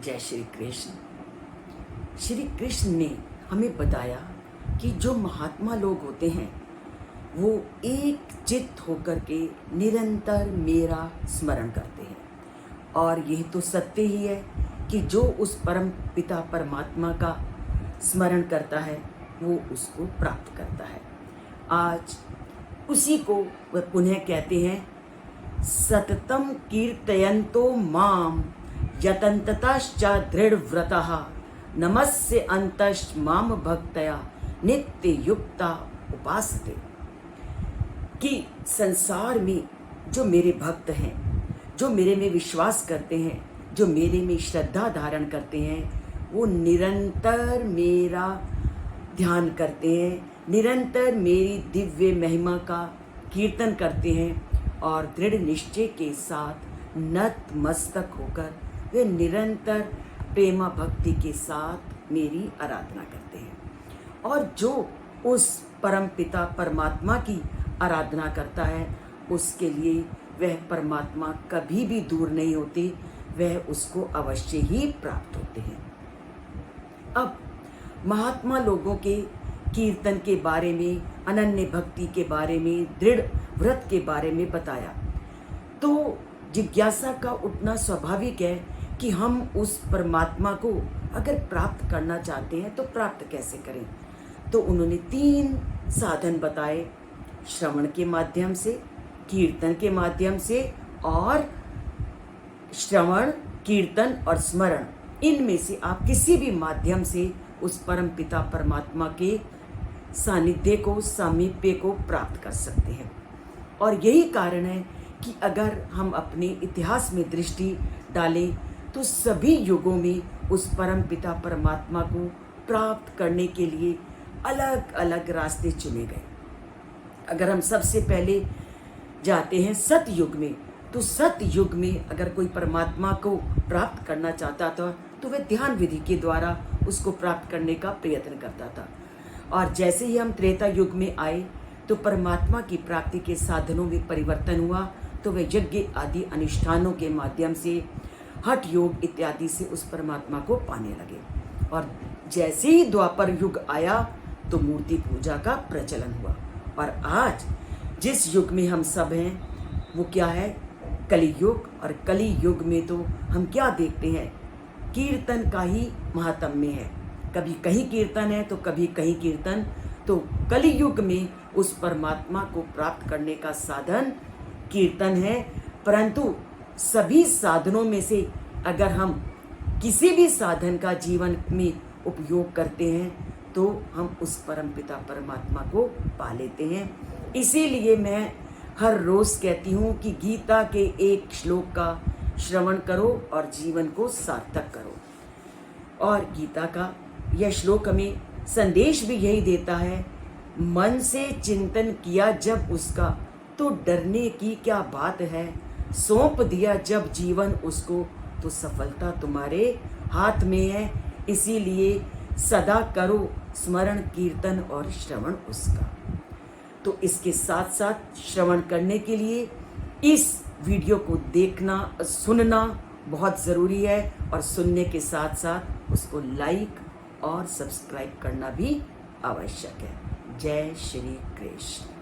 जय श्री कृष्ण। श्री कृष्ण ने हमें बताया कि जो महात्मा लोग होते हैं वो एक चित्त होकर के निरंतर मेरा स्मरण करते हैं, और यह तो सत्य ही है कि जो उस परम पिता परमात्मा का स्मरण करता है वो उसको प्राप्त करता है। आज उसी को वह पुनः कहते हैं, सततम कीर्तयन्तो माम यतन्ततश्च दृढ़व्रतः नमस्य अंतश्च माम भक्तया नित्य युक्ता उपासते। कि संसार में जो मेरे भक्त हैं, जो मेरे में विश्वास करते हैं, जो मेरे में श्रद्धा धारण करते हैं, वो निरंतर मेरा ध्यान करते हैं, निरंतर मेरी दिव्य महिमा का कीर्तन करते हैं और दृढ़ निश्चय के साथ नतमस्तक होकर वे निरंतर प्रेमा भक्ति के साथ मेरी आराधना करते हैं। और जो उस परम पिता परमात्मा की आराधना करता है उसके लिए वह परमात्मा कभी भी दूर नहीं होते, वह उसको अवश्य ही प्राप्त होते हैं। अब महात्मा लोगों के कीर्तन के बारे में, अनन्य भक्ति के बारे में, दृढ़ व्रत के बारे में बताया, तो जिज्ञासा का उठना स्वाभाविक है कि हम उस परमात्मा को अगर प्राप्त करना चाहते हैं तो प्राप्त कैसे करें। तो उन्होंने 3 साधन बताए, श्रवण के माध्यम से, कीर्तन के माध्यम से और श्रवण, कीर्तन और स्मरण, इनमें से आप किसी भी माध्यम से उस परम पिता परमात्मा के सानिध्य को, सामीप्य को प्राप्त कर सकते हैं। और यही कारण है कि अगर हम अपने इतिहास में दृष्टि डालें तो सभी युगों में उस परम पिता परमात्मा को प्राप्त करने के लिए अलग अलग रास्ते चुने गए। अगर हम सबसे पहले जाते हैं सतयुग में, तो सतयुग में अगर कोई परमात्मा को प्राप्त करना चाहता था तो वह ध्यान विधि के द्वारा उसको प्राप्त करने का प्रयत्न करता था। और जैसे ही हम त्रेता युग में आए तो परमात्मा की प्राप्ति के साधनों में परिवर्तन हुआ, तो वे यज्ञ आदि अनुष्ठानों के माध्यम से, हठ योग इत्यादि से उस परमात्मा को पाने लगे। और जैसे ही द्वापर युग आया तो मूर्ति पूजा का प्रचलन हुआ। और आज जिस युग में हम सब हैं वो क्या है, कली युग। और कली युग में तो हम क्या देखते हैं, कीर्तन का ही महात्म्य है। कभी कहीं कीर्तन है तो कभी कहीं कीर्तन। तो कली युग में उस परमात्मा को प्राप्त करने का साधन कीर्तन है। परंतु सभी साधनों में से अगर हम किसी भी साधन का जीवन में उपयोग करते हैं तो हम उस परम पिता परमात्मा को पा लेते हैं। इसीलिए मैं हर रोज़ कहती हूँ कि गीता के एक श्लोक का श्रवण करो और जीवन को सार्थक करो। और गीता का यह श्लोक हमें संदेश भी यही देता है, मन से चिंतन किया जब उसका तो डरने की क्या बात है, सौंप दिया जब जीवन उसको तो सफलता तुम्हारे हाथ में है। इसीलिए सदा करो स्मरण, कीर्तन और श्रवण उसका। तो इसके साथ साथ श्रवण करने के लिए इस वीडियो को देखना, सुनना बहुत ज़रूरी है, और सुनने के साथ साथ उसको लाइक और सब्सक्राइब करना भी आवश्यक है। जय श्री कृष्ण।